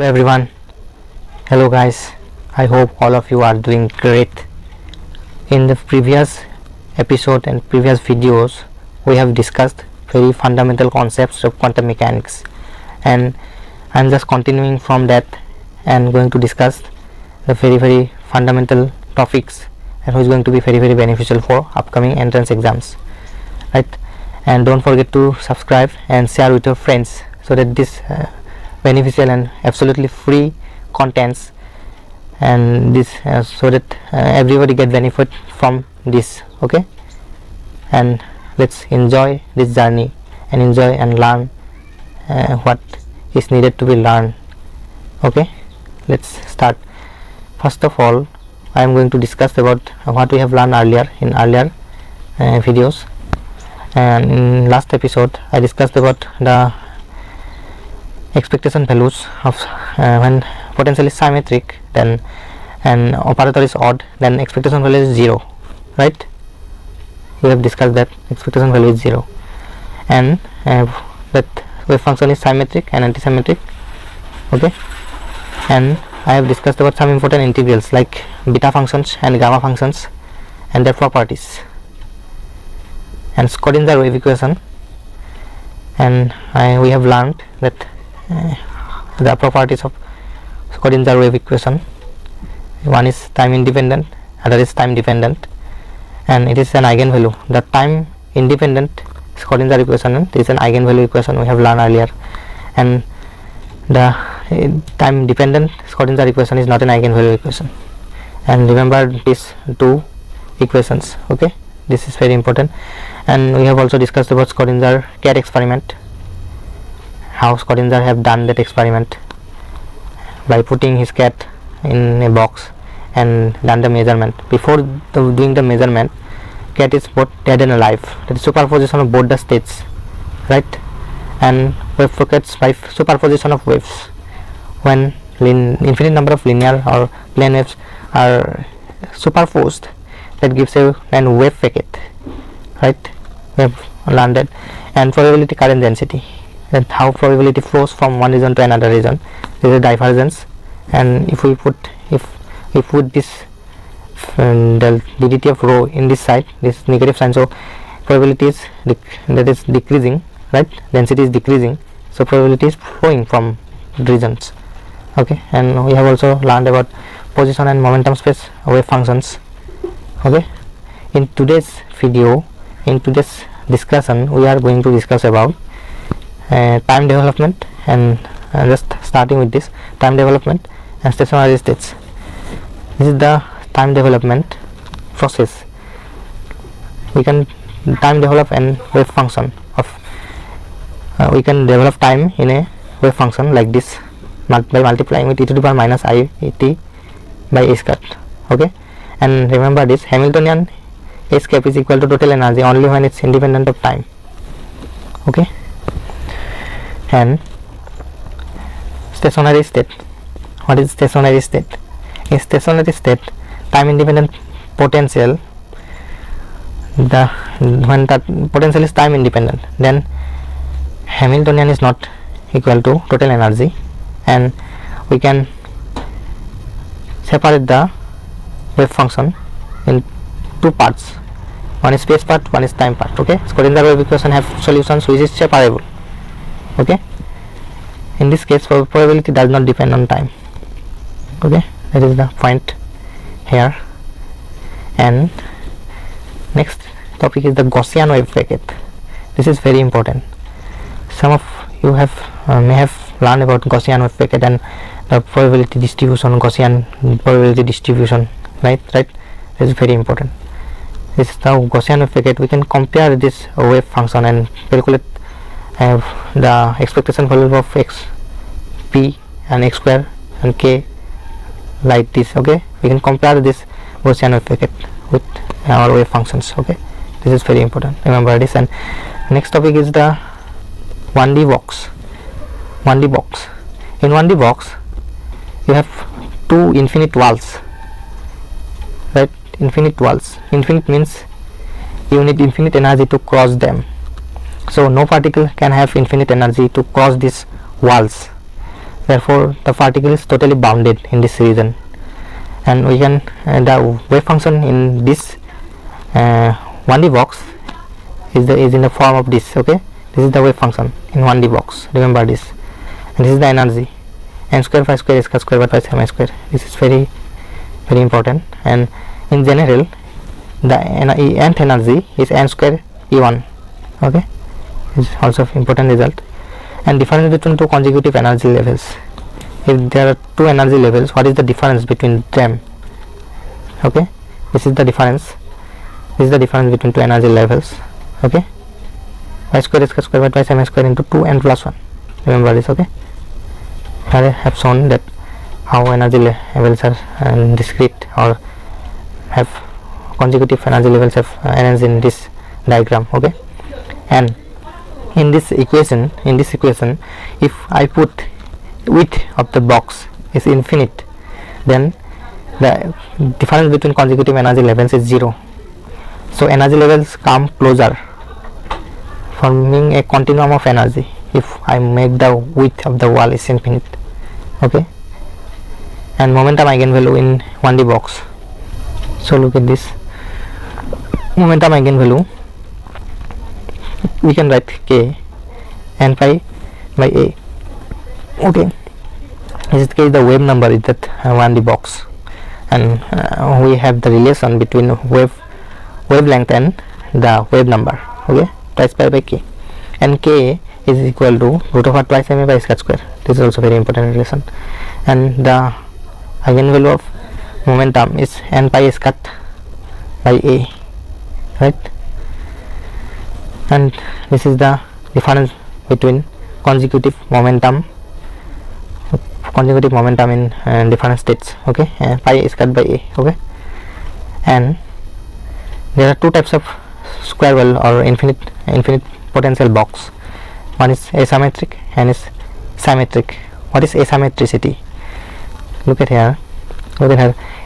everyone. Hello guys. I hope all of you are doing great. In the previous episode and previous videos we have discussed very fundamental concepts of quantum mechanics, and I'm just continuing from that and going to discuss the very fundamental topics and which is going to be very beneficial for upcoming entrance exams, right? And don't forget to subscribe and share with your friends so that this beneficial and absolutely free contents and this so that everybody get benefit from this. Okay, and let's enjoy this journey and enjoy and learn what is needed to be learned. Okay, let's start. First of all, I am going to discuss about what we have learned earlier in earlier videos. And in last episode I discussed about the expectation values of when potential is symmetric, then and operator is odd, then expectation value is 0, right? We have discussed that expectation value is 0, and that wave function is symmetric and antisymmetric. Okay, and I have discussed about some important integrals like beta functions and gamma functions and their properties, and Schrödinger wave equation, and we have learned that the properties of Schrödinger wave equation. One is time independent, other is time dependent, and it is an eigenvalue. The time independent Schrödinger equation is an eigenvalue equation we have learned earlier, and the time dependent Schrödinger equation is not an eigenvalue equation. And remember these two equations. Okay, this is very important. And we have also discussed about Schrödinger cat experiment, how Schrödinger have done that experiment by putting his cat in a box and done the measurement. Before doing the measurement, cat is both dead and alive. That is superposition of both the states, right? And wave pockets by superposition of waves. When infinite number of linear or plane waves are superposed, that gives a wave packet, right? We have learned that. And probability current density, that how probability flows from one region to another region. There is a divergence, and if we put this the ddt of rho in this side, this negative sign, so probability is that is decreasing, right? Density is decreasing, so probability is flowing from regions. Okay, and we have also learned about position and momentum space wave functions. Okay, in today's video, in today's discussion, we are going to discuss about time development, and just starting with this time development and stationary states. This is the time development process. We can time develop an wave function of we can develop time in a wave function like this by multiplying with e to the power minus I t by a squared. Okay, and remember this Hamiltonian h cap is equal to total energy only when it's independent of time. Okay, and stationary state. What is stationary state? In stationary state, time independent potential, when that potential is time independent, then Hamiltonian is not equal to total energy, and we can separate the wave function in two parts. One is space part, one is time part. Okay, Schrödinger wave equation have solutions which is separable. Okay, in this case probability does not depend on time. Okay, that is the point here. And next topic is the Gaussian wave packet. This is very important. Some of you have may have learned about Gaussian wave packet and the probability distribution, Gaussian probability distribution, right? This is very important. This is the Gaussian wave packet. We can compare this wave function and calculate the expectation value of x, p and x square and k like this. Okay, we can compare this Gaussian wave packet with our wave functions. Okay, this is very important, remember this. And next topic is the 1D box. 1D box. In 1D box you have two infinite walls, right? Infinite walls. Infinite means you need infinite energy to cross them. So no particle can have infinite energy to cross these walls. therefore the particle is totally bounded in this region, and we can the wave function in this 1D box is in the form of this. Okay, this is the wave function in 1D box, remember this, and this is the energy, n square phi square s square by pi sigma square. This is very important, and in general the nth energy is n square E1. Okay, this is also important result. And difference between two consecutive energy levels, if there are two energy levels, what is the difference between them? Okay, this is the difference between two energy levels. Okay, pi square s square by pi sigma square into 2n plus 1, remember this. Okay, here I have shown that how energy levels are discrete or have consecutive energy levels have energy in this diagram. Okay, and in this equation, if I put width of the box is infinite, then the difference between consecutive energy levels is 0. So energy levels come closer, forming a continuum of energy if I make the width of the wall is infinite. Okay, and momentum eigenvalue in 1D box. So look at this momentum eigenvalue. We can write k n pi by a. Okay, this case the wave number is that 1D box, and we have the relation between wavelength and the wave number. Okay, twice pi by k, and k is equal to root over twice ma by square square. This is also very important relation, and the eigenvalue of momentum is n pi square by a, right? And this is the difference between consecutive momentum in different states. Okay, pi square by a. Okay, and there are two types of square well or infinite potential box. One is asymmetric and is symmetric. What is asymmetricity? Look at here.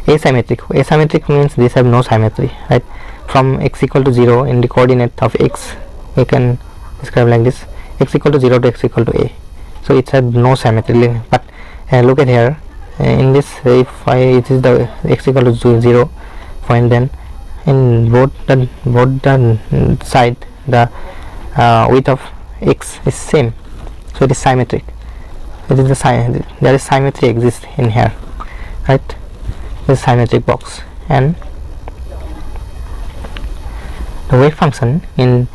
Asymmetric means these have no symmetry, right? From x equal to 0 in the coordinate of x, we can describe like this: x equal to 0 to x equal to a. So it has no symmetry. But look at here, in this, if it is the x equal to 0 point, then in both the side the width of x is same, so it is symmetric. It is there is symmetry exists in here, right? This symmetric box. And the wave function in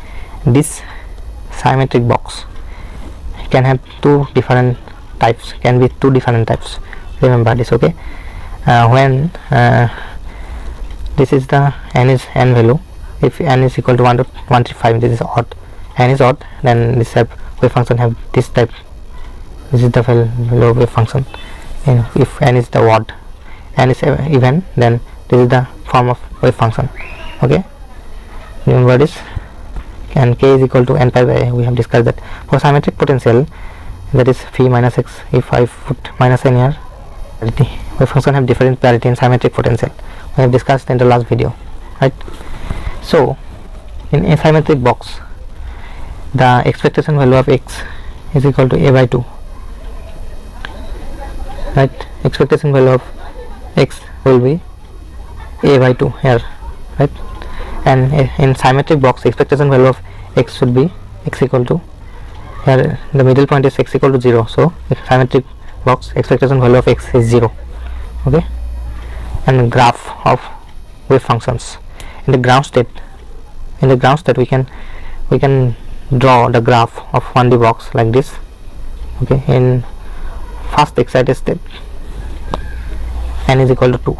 this symmetric box can have two different types, remember this. Okay, when this is the n is n value, if n is equal to 1 to 135, this is odd, n is odd, then this wave function have this type. This is the value of wave function. And if n is the odd, n is even, then this is the form of wave function. Okay, remember this. And k is equal to n pi by a. We have discussed that for symmetric potential, that is phi minus x. If I put minus n here, the wave function have different parity in symmetric potential. We have discussed in the last video, right? So in asymmetric box, the expectation value of x is equal to a by 2, right? Expectation value of x will be a by 2 here, right? And in symmetric box, expectation value of x should be x equal to, here the middle point is x equal to 0, so symmetric box expectation value of x is 0. Okay, and graph of wave functions in the ground state. We can draw the graph of 1D box like this. Okay, in first excited state, n is equal to 2.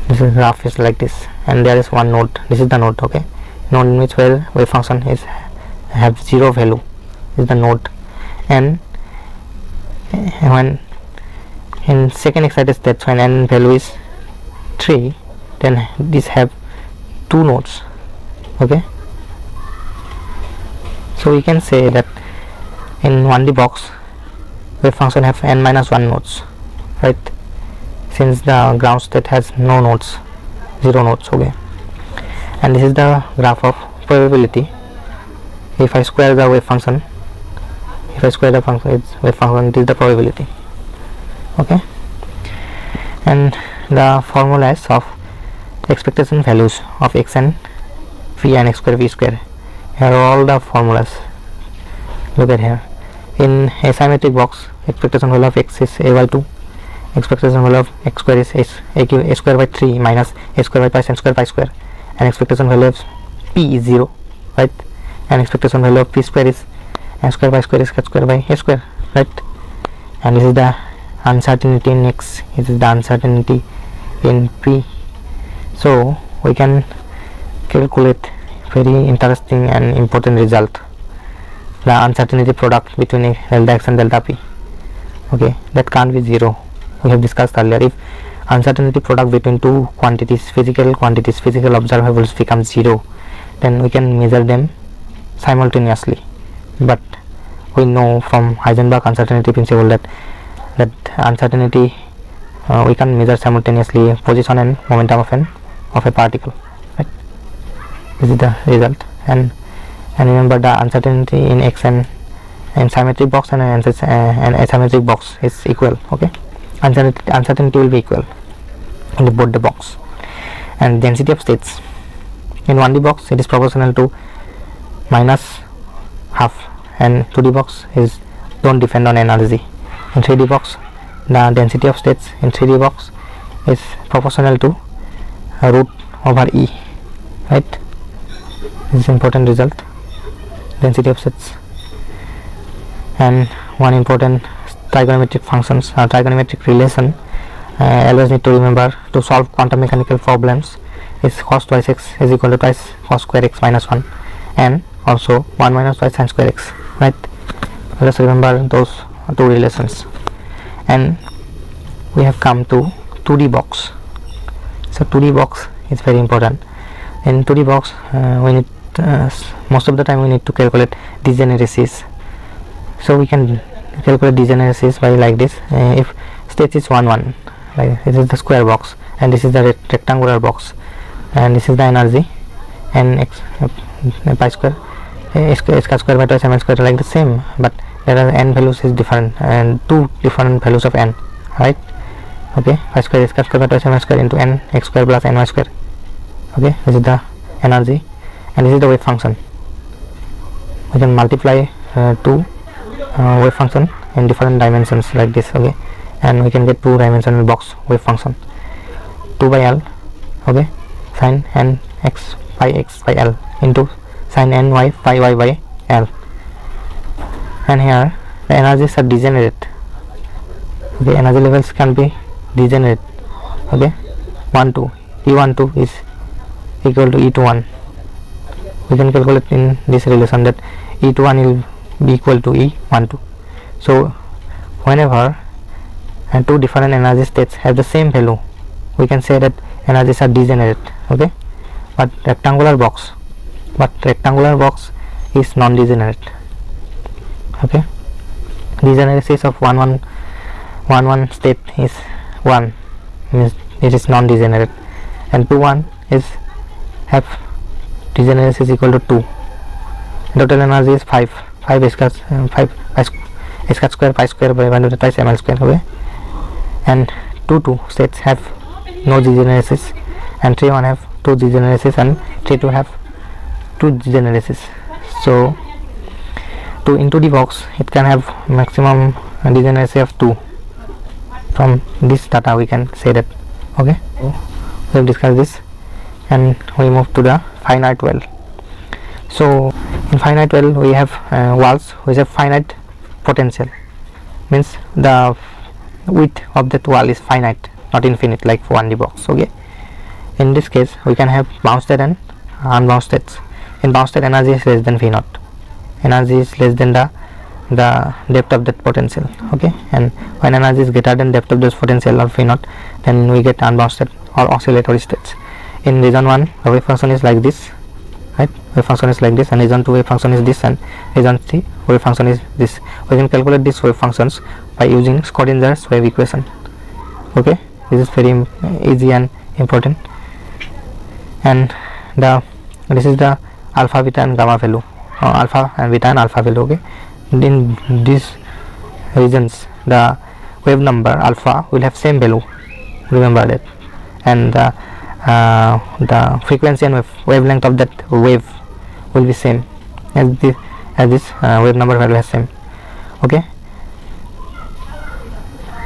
This is graph is like this, and there is one node. This is the node. Okay, node in which where wave function is have 0 value is the node. And when in second excited state, when n value is 3, then these have 2 nodes. Okay, so we can say that in 1D box, wave function have n minus 1 nodes, right? Since the ground state has no nodes, 0 nodes. Okay, and this is the graph of probability. If I square the wave function if I square the function, it's wave function, it is the probability. Okay, and the formulas of expectation values of x and v and x square v square, here are all the formulas. Look at here. In a symmetric box, expectation value of x is a by 2, expectation value of x square is a square by 3 minus a square by pi sin square pi square, and expectation value of p is 0, right? And expectation value of p square is n square by square is cut square by a square, right? And this is the uncertainty in x, this is the uncertainty in p. So we can calculate very interesting and important result, the uncertainty product between delta x and delta p. Okay, that can't be 0. We have discussed earlier, if uncertainty product between two quantities, physical observables, becomes 0, then we can measure them simultaneously. But we know from Heisenberg uncertainty principle that uncertainty we can measure simultaneously position and momentum of a particle, right? This is the result. And remember, the uncertainty in x and symmetric box and asymmetric box is equal. Okay, uncertainty will be equal in both the box. And density of states in 1D box, it is proportional to minus half, and 2D box is don't depend on energy. In 3D box, the density of states in 3D box is proportional to root over E, right? This is important result, density of states. And one important trigonometric functions, trigonometric relation, always need to remember to solve quantum mechanical problems, is cos twice x is equal to twice cos square x minus 1, and also 1 minus twice sin square x, right? Let's remember those two relations. And we have come to 2D box. So 2D box is very important. In 2D box, we need most of the time we need to calculate degeneracies. So we can calculate degeneracies by like this. If state is 1 1, like this is the square box, and this is the rectangular box, and this is the energy, and x pi square square by twice m square, like the same, but there are n values is different, and two different values of n, right? Okay, pi square square by twice m square into n x square plus ny square. Okay, this is the energy, and this is the wave function. We can multiply two wave function in different dimensions like this. Okay, and we can get two dimensional box wave function, 2 by L, okay, sin n x by L into sin n y phi y by L. And here the energies are degenerate. Okay, energy levels can be degenerate. Okay, 1 2 E12 is equal to E21. We can calculate in this relation that E21 will be equal to E12. So whenever two different energy states have the same value, we can say that energies are degenerate. Okay, but rectangular box is non-degenerate. Okay, degeneracies of 1 1 state is 1, means it is non-degenerate, and 2 1 is have degeneracy is equal to 2. Total energy is 5 square pi square by 1 twice ml square. Okay, and 2 2 states have no degeneracies, and 3 1 have 2 degeneracies, and 3 2 have 2 degeneracies. So into the box, it can have maximum degeneracy of 2. From this data we can say that. Okay, we have discussed this, and we move to the finite well. So in finite well, we have walls which have finite potential, means the width of that wall is finite, not infinite like 1D box. Okay, in this case we can have bound state and unbound states. In bound state, energy is less than V naught, energy is less than the depth of that potential. Okay, and when energy is greater than depth of this potential of V naught, then we get unbound state or oscillatory states. In region 1, the wave function is like this, right? Wave function is like this, and region 2 wave function is this, and region 3 wave function is this. We can calculate these wave functions by using Schrödinger's wave equation. Okay, this is very easy and important. And this is the alpha, beta and gamma value, alpha and beta and alpha value. Okay, in these regions the wave number alpha will have same value, remember that, and the frequency and wavelength of that wave will be same as this wave number value has same. Okay,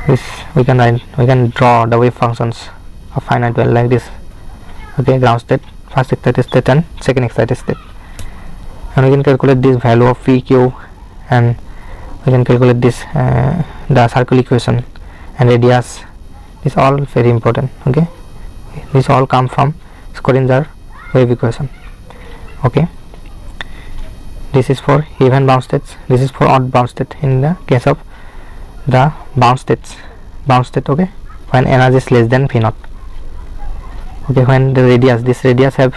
this we can draw the wave functions of finite well like this. Okay, ground state, first excited state and second excited state, and we can calculate this value of pq, and we can calculate this the circle equation and radius. This all very important. Okay, this all come from Schrödinger wave equation. Okay, this is for even bound states, this is for odd bound state in the case of the bound state. Okay, when energy is less than v naught. Okay, when the radius, this radius have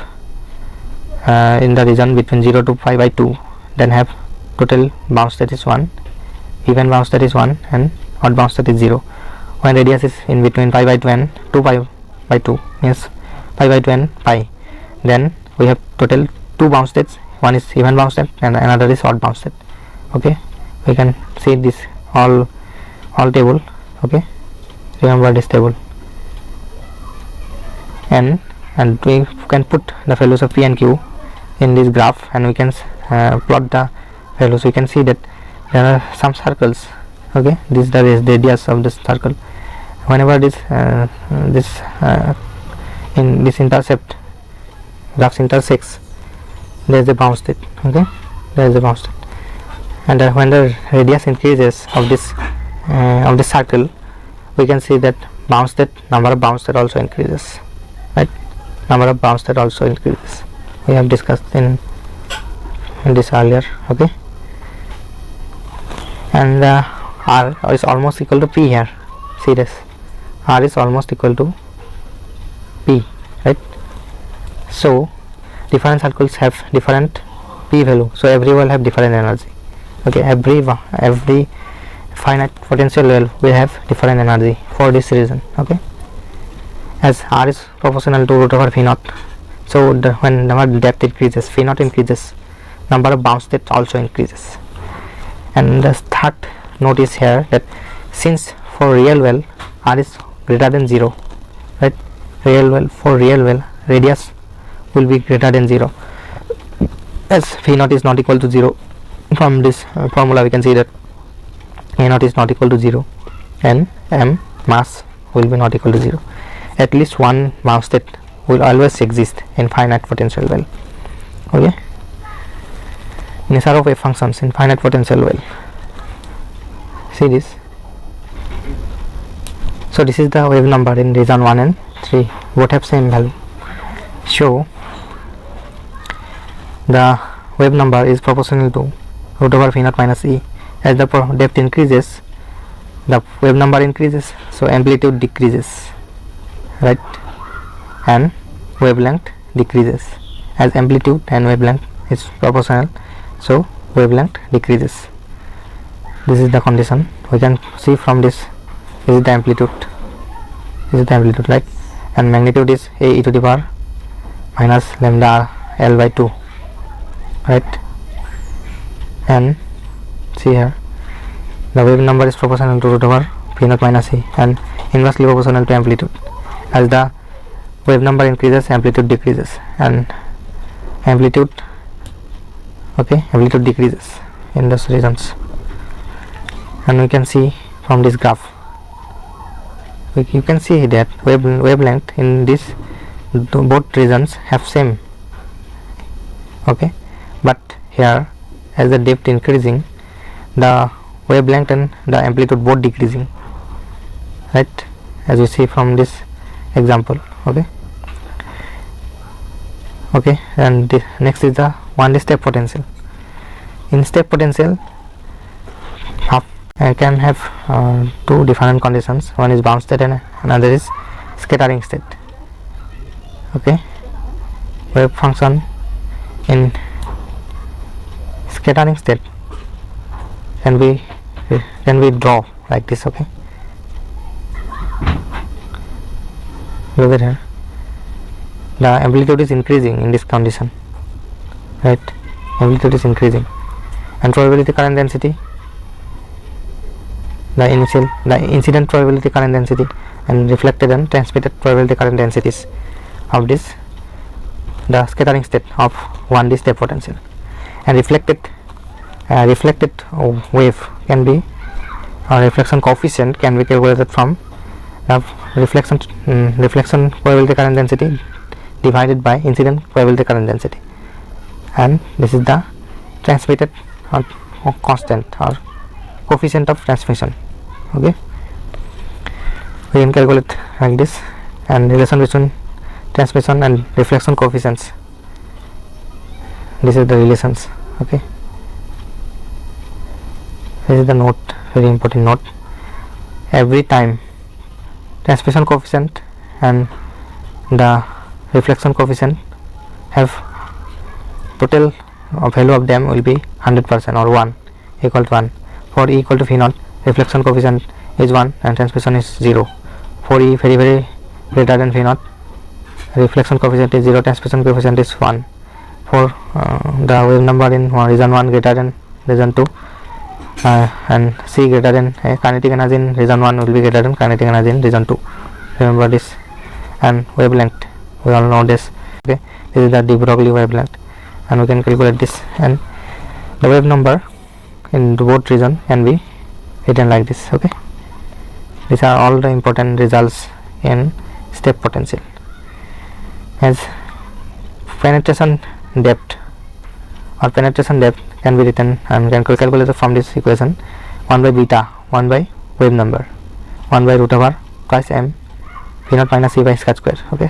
in the region between 0 to pi by 2, then have total bound state is 1, even bound state is 1, and odd bound state is 0. When radius is in between pi by 2 and 2 pi by 2, means pi by 2 and pi, then we have total 2 bound states, one is even bound state and another is odd bound state. Okay, we can see this all table. Okay, remember this table, and we can put the values of p and q in this graph, and we can plot the values. We can see that there are some circles. Okay, this is the radius of this circle. Whenever this in this intercept graphs intersects, there is a bound state. Okay, there is a bound state, and when the radius increases of this circle, we can see that bound state, number of bound state also increases, right? Number of bound state also increases. We have discussed in this earlier. Okay, and r is almost equal to p here. See this, r is almost equal to p, right? So different circles have different p value, so every will have different energy. Okay, every finite potential well will have different energy for this reason. Okay, as r is proportional to root over v naught, so when the depth increases, v naught increases, number of bound state also increases. And the third note is here that since for real well r is greater than 0, right? For real well radius will be greater than 0, as v naught is not equal to 0. From this formula we can see that a naught is not equal to 0 and m mass will be not equal to 0. At least one bound state will always exist in finite potential well. Okay, nature of wave functions in finite potential well. See this. So this is the wave number in region 1 and 3, both have same value. So the wave number is proportional to root over v naught minus e. As the depth increases, the wave number increases, so amplitude decreases, right? And wavelength decreases. As amplitude and wavelength is proportional, so wavelength decreases. This is the condition. We can see from this. This is the amplitude. This is the amplitude, right? And magnitude is a e to the power minus lambda l by 2, right? And see here, the wave number is proportional to root over v naught minus e and inversely proportional to amplitude. As the wave number increases, amplitude decreases, and amplitude decreases in those regions. And we can see from this graph, you can see that wavelength in this both regions have same. Okay, but here as the depth increasing, the wavelength and the amplitude both decreasing, right? As you see from this example. Okay, and the next is the one step potential. In step potential, I can have two different conditions. One is bound state and another is scattering state. Okay, wave function in scattering state can be draw like this. Okay, look at here, the amplitude is increasing in this condition, right? Amplitude is increasing, and probability current density, the incident probability current density, and reflected and transmitted probability current densities of this, the scattering state of 1D step potential. And reflected wave can be, reflection coefficient can be calculated from the reflection probability current density divided by incident probability current density, and this is the transmitted or constant or coefficient of transmission. Okay, we can calculate like this. And relation between transmission and reflection coefficients, this is the relations. Okay, this is the note, very important note. Every time transmission coefficient and the reflection coefficient have total value of them will be 100% or 1 equal to 1. For E equal to V naught, reflection coefficient is 1 and transmission is 0. For E very greater than V naught, reflection coefficient is 0, transmission coefficient is 1. For the wave number in region 1 greater than region 2, and C greater than kinetic energy in region 1 will be greater than kinetic energy in region 2. Remember this. And wavelength, we all know this. Okay, this is the de Broglie wavelength, and we can calculate this. And the wave number in both region can be written like this. Okay, these are all the important results in step potential. As penetration depth can be written and can calculate from this equation: 1 by beta, 1 by wave number, 1 by root over twice m V naught minus C by square square. Okay,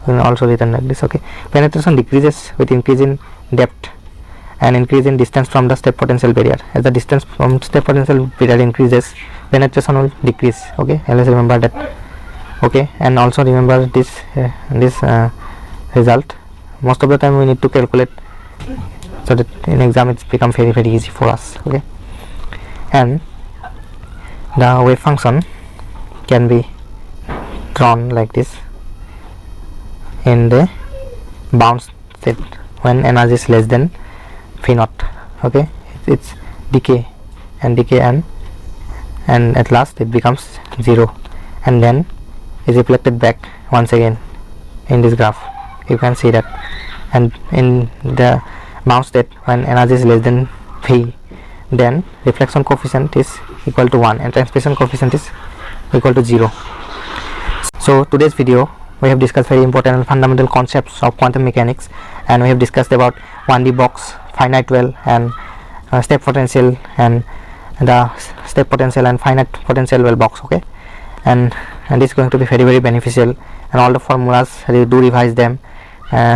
also written like this. Okay, penetration decreases with increase in depth and increase in distance from the step potential barrier. As the distance from step potential barrier increases, penetration will decrease. Okay, let's remember that. Okay, and also remember this result. Most of the time we need to calculate, so that in exam it's become very easy for us. Okay, and the wave function can be drawn like this in the bound state when energy is less than V naught. Okay, it's decay and at last it becomes 0, and then is reflected back once again in this graph. You can see that. And in the bound state when energy is less than V, then reflection coefficient is equal to 1 and transmission coefficient is equal to 0. So today's video we have discussed very important and fundamental concepts of quantum mechanics, and we have discussed about 1D box, finite well, and step potential, and the step potential and finite potential well box. Okay, and this is going to be very beneficial, and all the formulas do revise them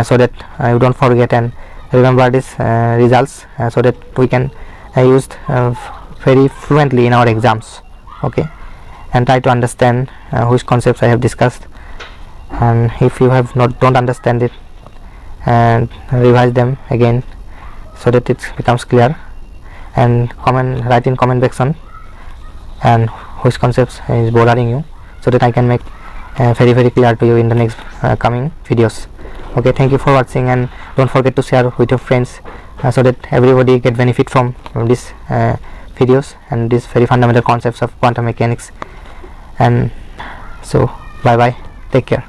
so that you don't forget and remember these results, so that we can use very fluently in our exams. Okay, and try to understand which concepts I have discussed, and if you have don't understand it, and revise them again so that it becomes clear, and write in comment section and which concepts is bothering you, so that I can make very clear to you in the next coming videos. Okay, thank you for watching, and don't forget to share with your friends so that everybody get benefit from these videos and these very fundamental concepts of quantum mechanics. And so bye, take care.